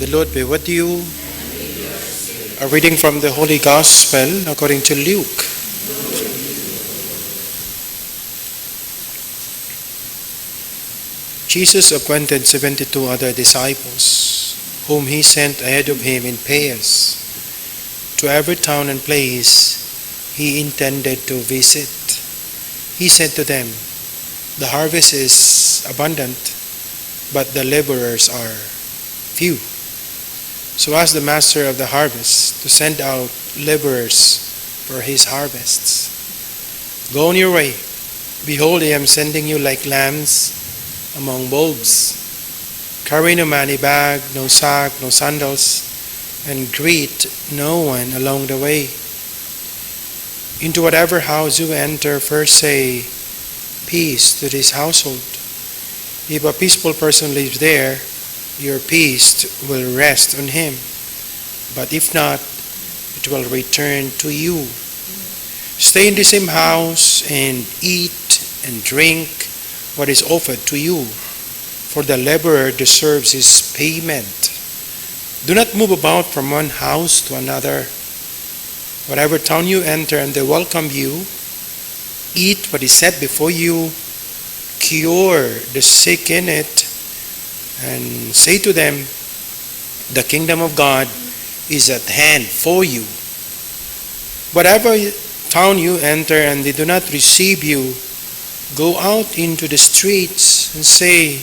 The Lord be with you. A reading from the Holy Gospel according to Luke. Jesus appointed 72 other disciples, whom he sent ahead of him in pairs, to every town and place he intended to visit. He said to them, "The harvest is abundant, but the laborers are few. So ask the master of the harvest to send out laborers for his harvests. Go on your way. Behold, I am sending you like lambs among wolves. Carry no money bag, no sack, no sandals, and greet no one along the way. Into whatever house you enter, first say, 'Peace to this household.' If a peaceful person lives there, your peace will rest on him. But if not, it will return to you. Stay in the same house and eat and drink what is offered to you, for the laborer deserves his payment. Do not move about from one house to another. Whatever town you enter and they welcome you, eat what is set before you, cure the sick in it, and say to them, 'The kingdom of God is at hand for you.' Whatever town you enter and they do not receive you, go out into the streets and say,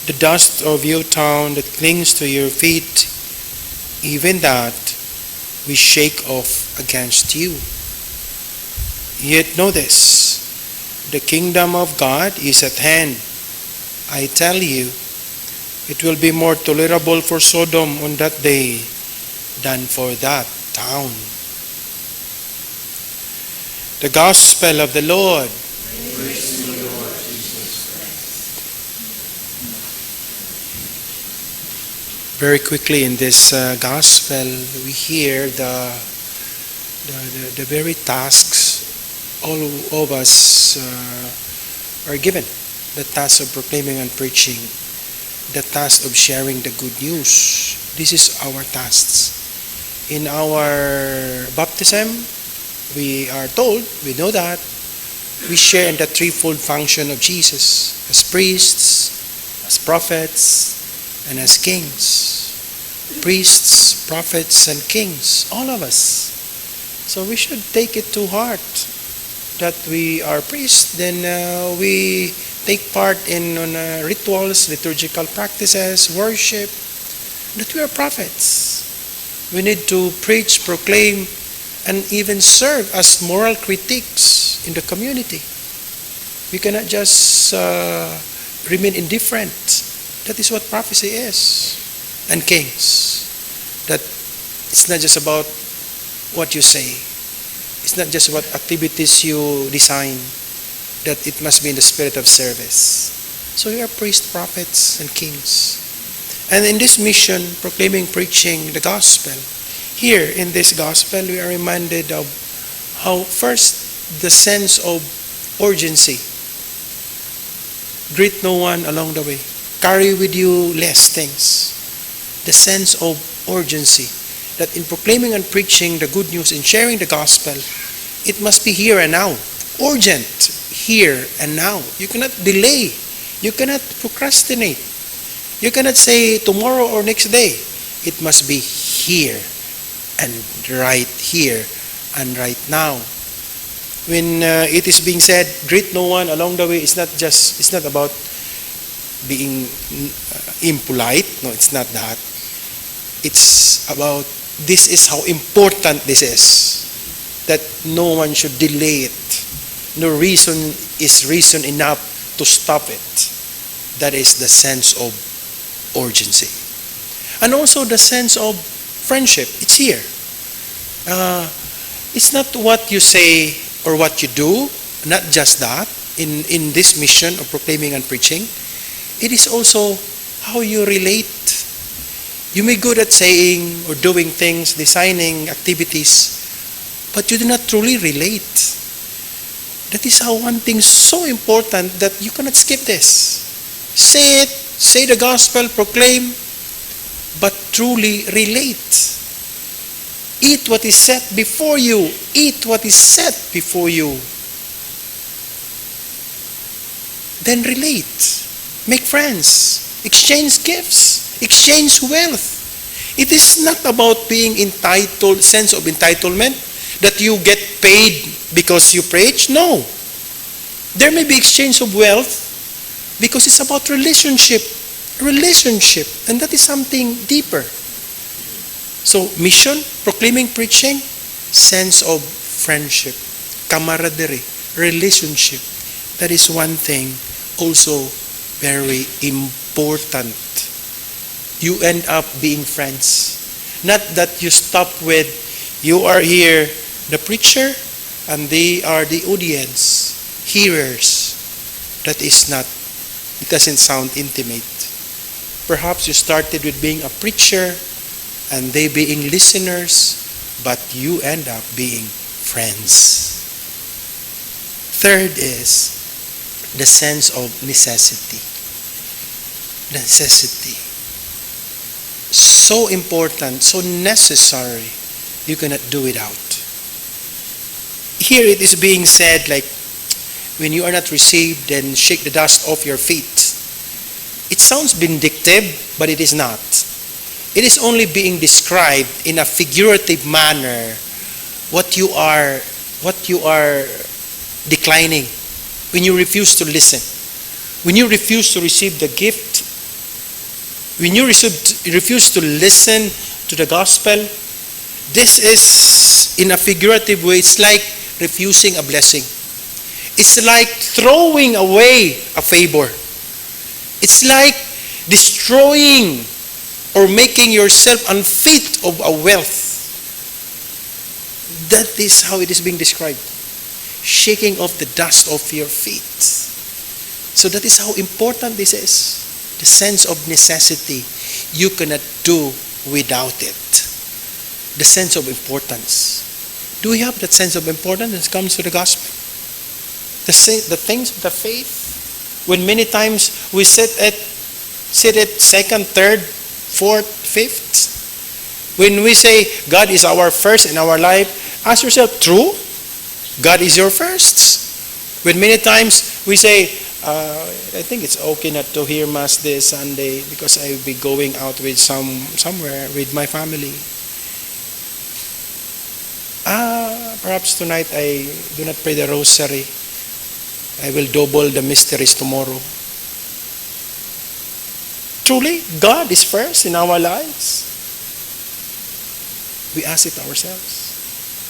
'The dust of your town that clings to your feet, even that we shake off against you.' Yet know this, the kingdom of God is at hand. I tell you, it will be more tolerable for Sodom on that day than for that town." The Gospel of the Lord. Praise to you, Lord Jesus Christ. Very quickly in this Gospel, we hear the very tasks all of us are given. The task of proclaiming and preaching, the task of sharing the good news. This is our tasks. In our baptism, we are told, we know that, we share in the threefold function of Jesus, as priests, as prophets, and as kings. Priests, prophets, and kings, all of us. So we should take it to heart that we are priests, then we take part in rituals, liturgical practices, worship, that we are prophets. We need to preach, proclaim, and even serve as moral critics in the community. We cannot just remain indifferent. That is what prophecy is. And kings. That it's not just about what you say. It's not just about activities you design. That it must be in the spirit of service. So we are priests, prophets, and kings. And in this mission, proclaiming, preaching the gospel, here in this gospel, we are reminded of how first the sense of urgency. Greet no one along the way. Carry with you less things. The sense of urgency. That in proclaiming and preaching the good news and sharing the gospel, it must be here and now. Urgent. Here and now. You cannot delay. You cannot procrastinate. You cannot say tomorrow or next day. It must be here and right here and right now. When it is being said, greet no one along the way, it's not about being impolite. No, it's not that. It's about this is how important this is. That no one should delay it. No reason is reason enough to stop it. That is the sense of urgency. And also the sense of friendship. It's here. It's not what you say or what you do, not just that, in this mission of proclaiming and preaching. It is also how you relate. You may be good at saying or doing things, designing activities, but you do not truly relate. That is how one thing so important that you cannot skip this. Say it, say the gospel, proclaim, but truly relate. Eat what is set before you. Eat what is set before you. Then relate. Make friends. Exchange gifts. Exchange wealth. It is not about being entitled, sense of entitlement, that you get paid because you preach. No. There may be exchange of wealth because it's about relationship. Relationship. And that is something deeper. So, mission, proclaiming, preaching, sense of friendship, camaraderie, relationship. That is one thing also very important. You end up being friends. Not that you stop with, you are here, the preacher, and they are the audience, hearers. That is not, it doesn't sound intimate. Perhaps you started with being a preacher, and they being listeners, but you end up being friends. Third is the sense of necessity. Necessity. So important, so necessary, you cannot do without. Here it is being said like, when you are not received, then shake the dust off your feet. It sounds vindictive, but it is not. It is only being described in a figurative manner what you are declining when you refuse to listen, when you refuse to receive the gift, when you refuse to listen to the gospel. This is in a figurative way. It's like refusing a blessing. It's like throwing away a favor. It's like destroying or making yourself unfit of a wealth. That is how it is being described. Shaking off the dust off your feet. So that is how important this is. The sense of necessity. You cannot do without it. The sense of importance. Do we have that sense of importance when it comes to the gospel? The things of the faith? When many times we sit at second, third, fourth, fifth. When we say God is our first in our life, ask yourself, true? God is your first? When many times we say, I think it's okay not to hear Mass this Sunday because I will be going out with somewhere with my family. Perhaps tonight I do not pray the rosary. I will double the mysteries tomorrow. Truly, God is first in our lives. We ask it ourselves.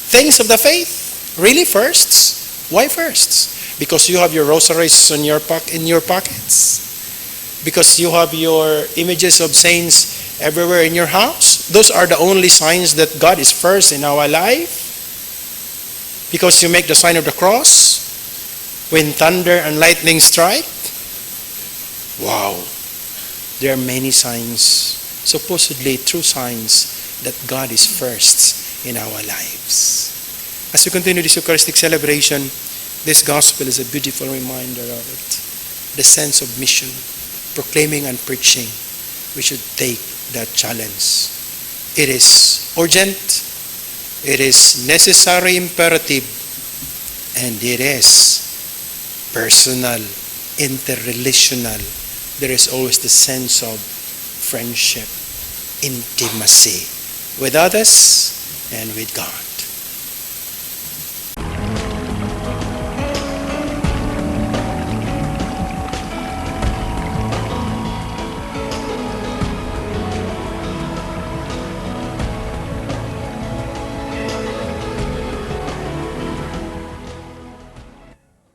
Things of the faith, really firsts? Why firsts? Because you have your rosaries in your pockets. Because you have your images of saints everywhere in your house. Those are the only signs that God is first in our life. Because you make the sign of the cross when thunder and lightning strike. Wow. There are many signs, supposedly true signs, that God is first in our lives. As we continue this Eucharistic celebration, this gospel is a beautiful reminder of it. The sense of mission, proclaiming and preaching. We should take that challenge. It is urgent, it is necessary, imperative, and it is personal, interrelational. There is always the sense of friendship, intimacy with others and with God.